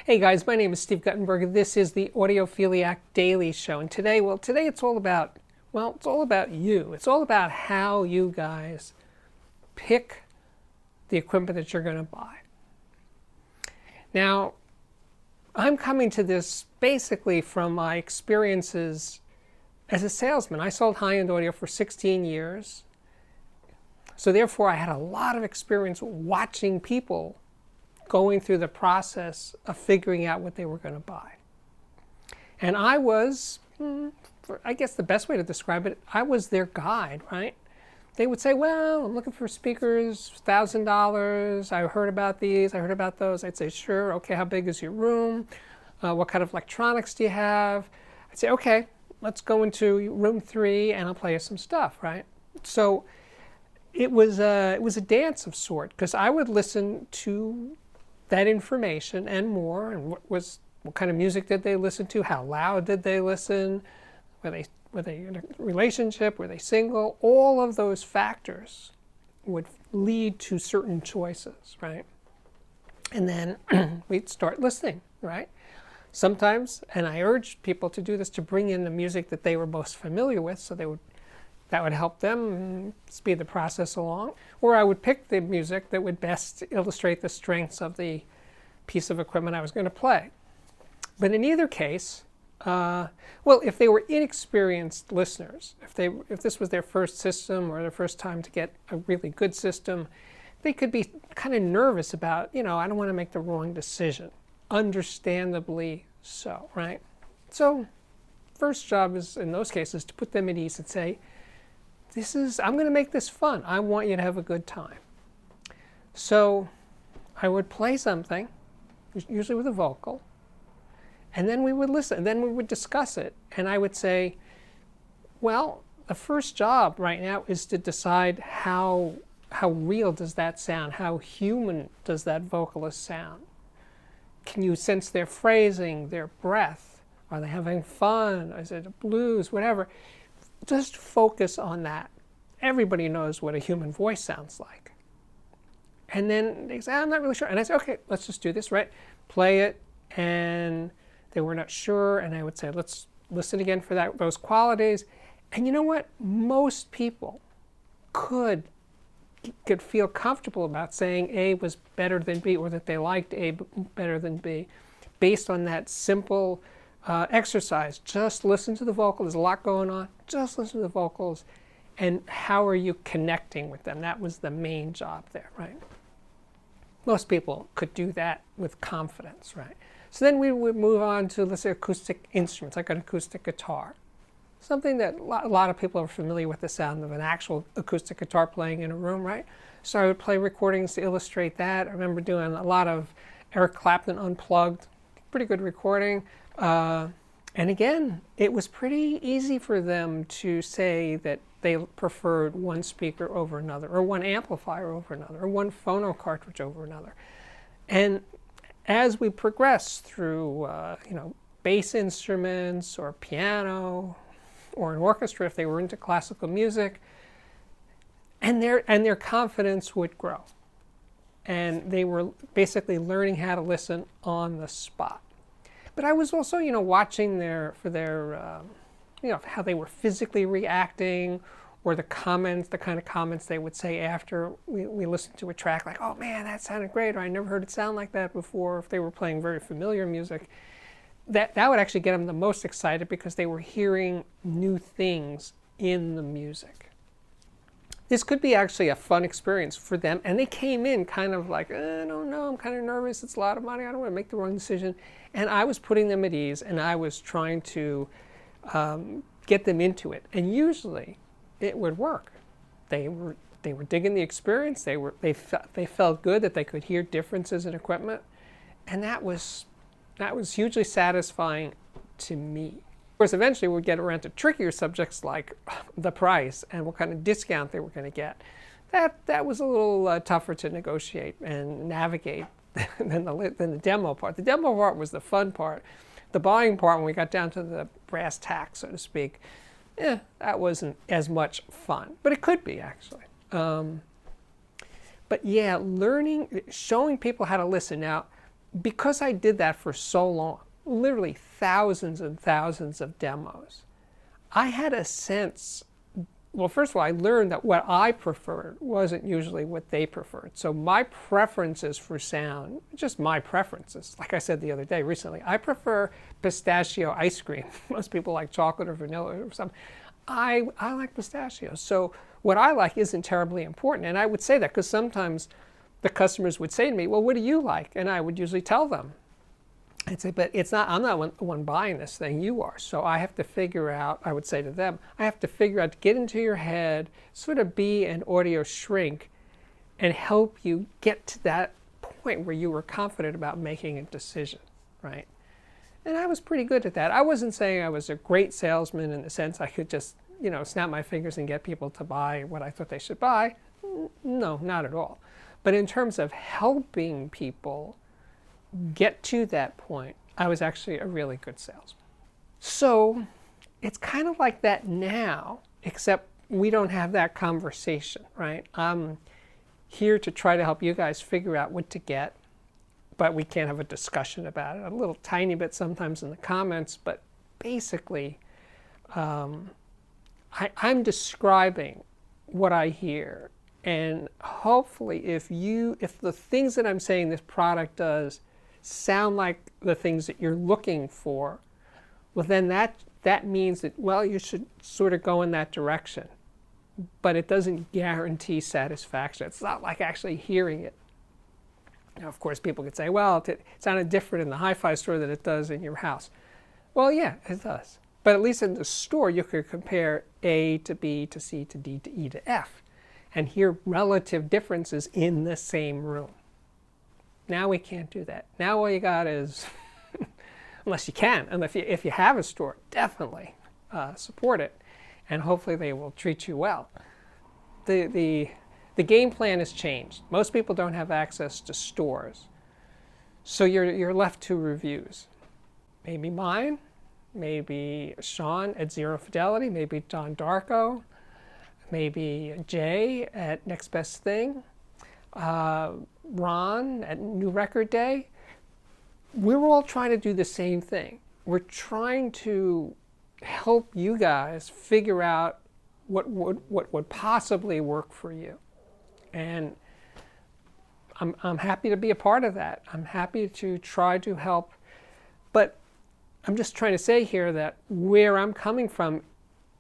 Hey guys, my name is Steve Guttenberg. This is the Audiophiliac Daily Show, and today it's all about, it's all about you. It's all about how you guys pick the equipment that you're going to buy. Now, I'm coming to this basically from my experiences as a salesman. I sold high-end audio for 16 years, so therefore I had a lot of experience watching people going through the process of figuring out what they were going to buy. And I was, I guess the best way to describe it, I was their guide, right? They would say, well, I'm looking for speakers, $1,000. I heard about these, I heard about those. I'd say, sure, okay, how big is your room? What kind of electronics do you have? I'd say, okay, let's go into room 3 and I'll play you some stuff, right? So it was a dance of sort, because I would listen to that information and more, and what kind of music did they listen to, how loud did they listen, were they in a relationship, were they single, all of those factors would lead to certain choices, right? And then we'd start listening, right? Sometimes, and I urge people to do this, to bring in the music that they were most familiar with, so that would help them speed the process along. Or I would pick the music that would best illustrate the strengths of the piece of equipment I was going to play. But in either case, if they were inexperienced listeners, if this was their first system or their first time to get a really good system, they could be kind of nervous about, I don't want to make the wrong decision. Understandably so, right? So first job is, in those cases, to put them at ease and say, I'm going to make this fun. I want you to have a good time. So I would play something, usually with a vocal, and then we would listen, and then we would discuss it. And I would say, well, the first job right now is to decide how real does that sound? How human does that vocalist sound? Can you sense their phrasing, their breath? Are they having fun? Is it a blues? Whatever. Just focus on that. Everybody knows what a human voice sounds like. And then they say, I'm not really sure. And I say, okay, let's just do this, right? Play it. And they were not sure. And I would say, let's listen again for those qualities. And you know what? Most people could feel comfortable about saying A was better than B, or that they liked A better than B, based on that simple exercise. Just listen to the vocal. There's a lot going on. Just listen to the vocals. And how are you connecting with them? That was the main job there, right? Most people could do that with confidence, right? So then we would move on to, let's say, acoustic instruments, like an acoustic guitar. Something that a lot of people are familiar with, the sound of an actual acoustic guitar playing in a room, right? So I would play recordings to illustrate that. I remember doing a lot of Eric Clapton Unplugged, pretty good recording. And again, it was pretty easy for them to say that they preferred one speaker over another, or one amplifier over another, or one phono cartridge over another. And as we progressed through, bass instruments, or piano, or an orchestra, if they were into classical music, and their confidence would grow. And they were basically learning how to listen on the spot. But I was also, watching how they were physically reacting, or the kind of comments they would say after we listened to a track, like, oh man, that sounded great, or I never heard it sound like that before. If they were playing very familiar music, that would actually get them the most excited, because they were hearing new things in the music. This could be actually a fun experience for them, and they came in kind of like, I don't know, I'm kind of nervous, it's a lot of money, I don't want to make the wrong decision. And I was putting them at ease, and I was trying to get them into it. And usually it would work. They were digging the experience. They felt good that they could hear differences in equipment, and that was hugely satisfying to me. Of course, eventually we'd get around to trickier subjects like the price and what kind of discount they were going to get. That was a little tougher to negotiate and navigate than the demo part. The demo part was the fun part. The buying part, when we got down to the brass tacks, so to speak, that wasn't as much fun. But it could be, actually. But yeah, showing people how to listen. Now, because I did that for so long, literally thousands and thousands of demos, I had a sense. Well, first of all, I learned that what I preferred wasn't usually what they preferred. So my preferences for sound, just my preferences, like I said the other day recently, I prefer pistachio ice cream. Most people like chocolate or vanilla or something. I like pistachio. So what I like isn't terribly important. And I would say that because sometimes the customers would say to me, well, what do you like? And I would usually tell them. I'd say, but it's not, I'm not the one buying this thing, you are. So I have to figure out, I would say to them, I have to figure out to get into your head, sort of be an audio shrink and help you get to that point where you were confident about making a decision, right? And I was pretty good at that. I wasn't saying I was a great salesman in the sense I could just, snap my fingers and get people to buy what I thought they should buy. No, not at all. But in terms of helping people get to that point, I was actually a really good salesman. So it's kind of like that now, except we don't have that conversation, right? I'm here to try to help you guys figure out what to get, but we can't have a discussion about it. A little tiny bit sometimes in the comments, but basically I'm describing what I hear. And hopefully if the things that I'm saying this product does sound like the things that you're looking for, well then that means that, well, you should sort of go in that direction. But it doesn't guarantee satisfaction. It's not like actually hearing it. Now, of course, people could say, well, it sounded different in the hi-fi store than it does in your house. Well, yeah, it does. But at least in the store, you could compare A to B to C to D to E to F and hear relative differences in the same room. Now we can't do that. Now all you got is, unless you can, and if you have a store, definitely support it, and hopefully they will treat you well. The game plan has changed. Most people don't have access to stores, so you're left to reviews. Maybe mine, maybe Sean at Zero Fidelity, maybe Don Darko, maybe Jay at Next Best Thing, Ron at New Record Day. We're all trying to do the same thing. We're trying to help you guys figure out what would possibly work for you. And I'm happy to be a part of that. I'm happy to try to help. But I'm just trying to say here that where I'm coming from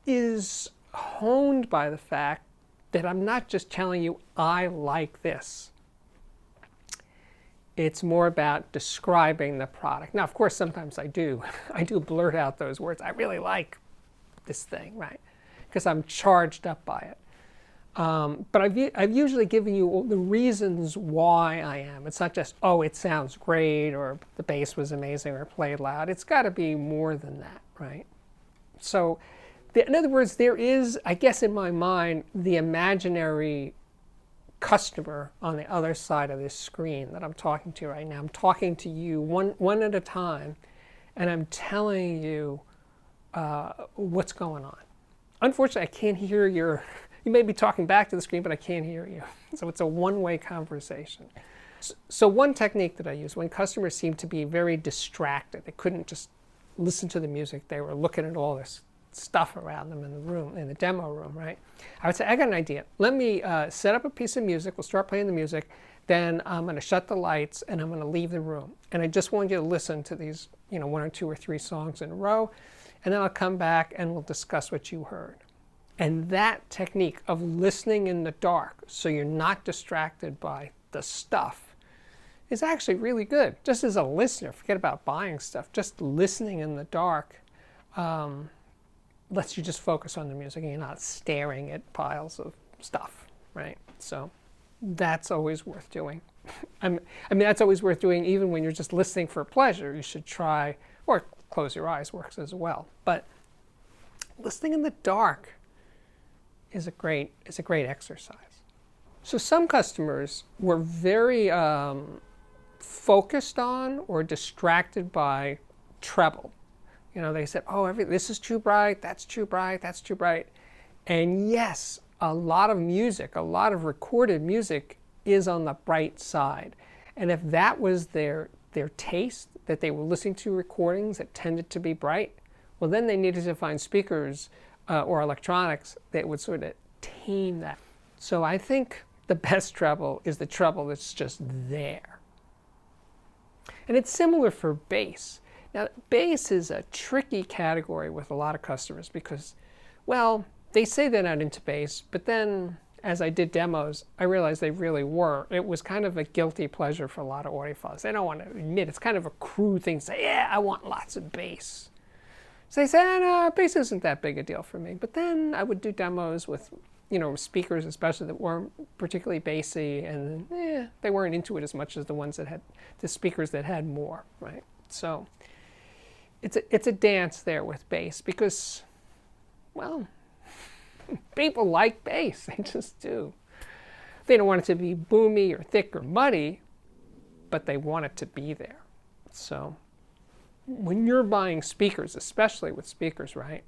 is honed by the fact that I'm not just telling you I like this. It's more about describing the product. Now, of course, sometimes I do blurt out those words. I really like this thing, right? Because I'm charged up by it. But I've usually given you the reasons why I am. It's not just, oh, it sounds great, or the bass was amazing, or played loud. It's got to be more than that, right? So, in other words, there is, I guess in my mind, the imaginary customer on the other side of this screen that I'm talking to right now. I'm talking to you one at a time, and I'm telling you what's going on. Unfortunately, I can't hear you may be talking back to the screen, but I can't hear you. So it's a one-way conversation. So one technique that I use when customers seem to be very distracted, they couldn't just listen to the music, they were looking at all this stuff around them in the room, in the demo room, right? I would say, I got an idea. Let me set up a piece of music. We'll start playing the music. Then I'm going to shut the lights and I'm going to leave the room. And I just want you to listen to these, one or two or three songs in a row. And then I'll come back and we'll discuss what you heard. And that technique of listening in the dark, so you're not distracted by the stuff, is actually really good. Just as a listener, forget about buying stuff. Just listening in the dark lets you just focus on the music and you're not staring at piles of stuff, right? So that's always worth doing. I mean, that's always worth doing even when you're just listening for pleasure. You should try, or close your eyes works as well. But listening in the dark is a great exercise. So some customers were very focused on or distracted by treble. They said, oh, this is too bright, that's too bright, that's too bright. And yes, a lot of music, a lot of recorded music is on the bright side. And if that was their their taste, that they were listening to recordings that tended to be bright, well, then they needed to find speakers or electronics that would sort of tame that. So I think the best treble is the treble that's just there. And it's similar for bass. Now, bass is a tricky category with a lot of customers because, well, they say they're not into bass, but then as I did demos, I realized they really were. It was kind of a guilty pleasure for a lot of audiophiles. They don't want to admit, it's kind of a crude thing to say, yeah, I want lots of bass. So they say, no, bass isn't that big a deal for me. But then I would do demos with, speakers especially that weren't particularly bassy, and they weren't into it as much as the ones that had, the speakers that had more, right? So it's a dance there with bass because, well, people like bass, they just do. They don't want it to be boomy or thick or muddy, but they want it to be there. So when you're buying speakers, especially with speakers, right,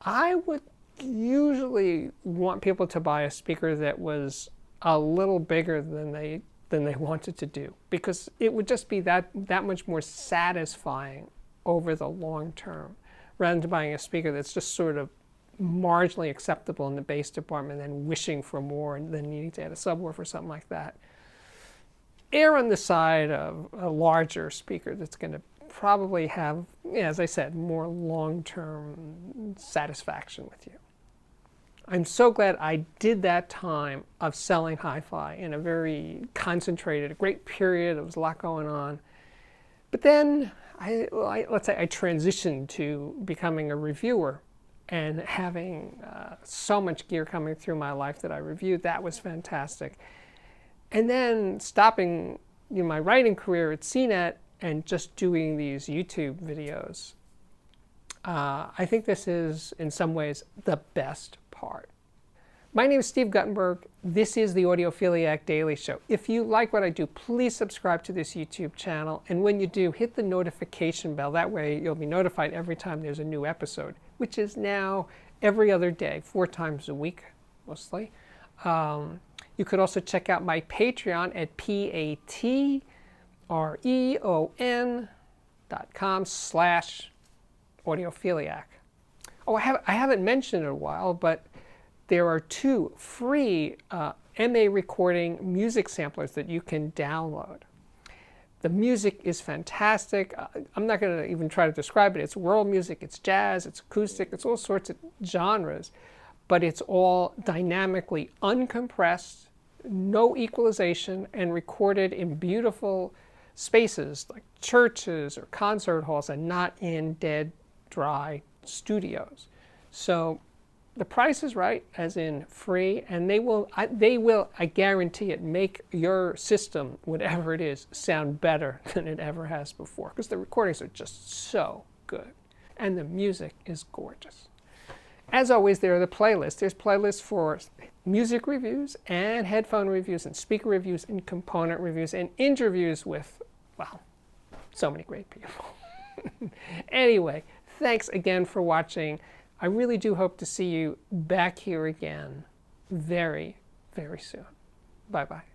I would usually want people to buy a speaker that was a little bigger than they wanted to do, because it would just be that much more satisfying over the long term, rather than buying a speaker that's just sort of marginally acceptable in the bass department and then wishing for more and then needing to add a subwoofer or something like that. Err on the side of a larger speaker that's going to probably have, as I said, more long-term satisfaction with you. I'm so glad I did that time of selling hi-fi in a very concentrated, a great period. There was a lot going on. But then, let's say I transitioned to becoming a reviewer and having so much gear coming through my life that I reviewed. That was fantastic. And then stopping my writing career at CNET and just doing these YouTube videos. I think this is, in some ways, the best part. My name is Steve Guttenberg. This is the Audiophiliac Daily Show. If you like what I do, please subscribe to this YouTube channel. And when you do, hit the notification bell. That way you'll be notified every time there's a new episode, which is now every other day, 4 times a week, mostly. You could also check out my Patreon at patreon.com/audiophiliac. Oh, I haven't mentioned it in a while, but there are 2 free MA recording music samplers that you can download. The music is fantastic. I'm not going to even try to describe it. It's world music, it's jazz, it's acoustic, it's all sorts of genres, but it's all dynamically uncompressed, no equalization, and recorded in beautiful spaces like churches or concert halls and not in dead, dry studios. So the price is right, as in free, and they will, I guarantee it, make your system, whatever it is, sound better than it ever has before, because the recordings are just so good, and the music is gorgeous. As always, there are the playlists. There's playlists for music reviews and headphone reviews and speaker reviews and component reviews and interviews with, well, so many great people. Anyway, thanks again for watching. I really do hope to see you back here again very, very soon. Bye-bye.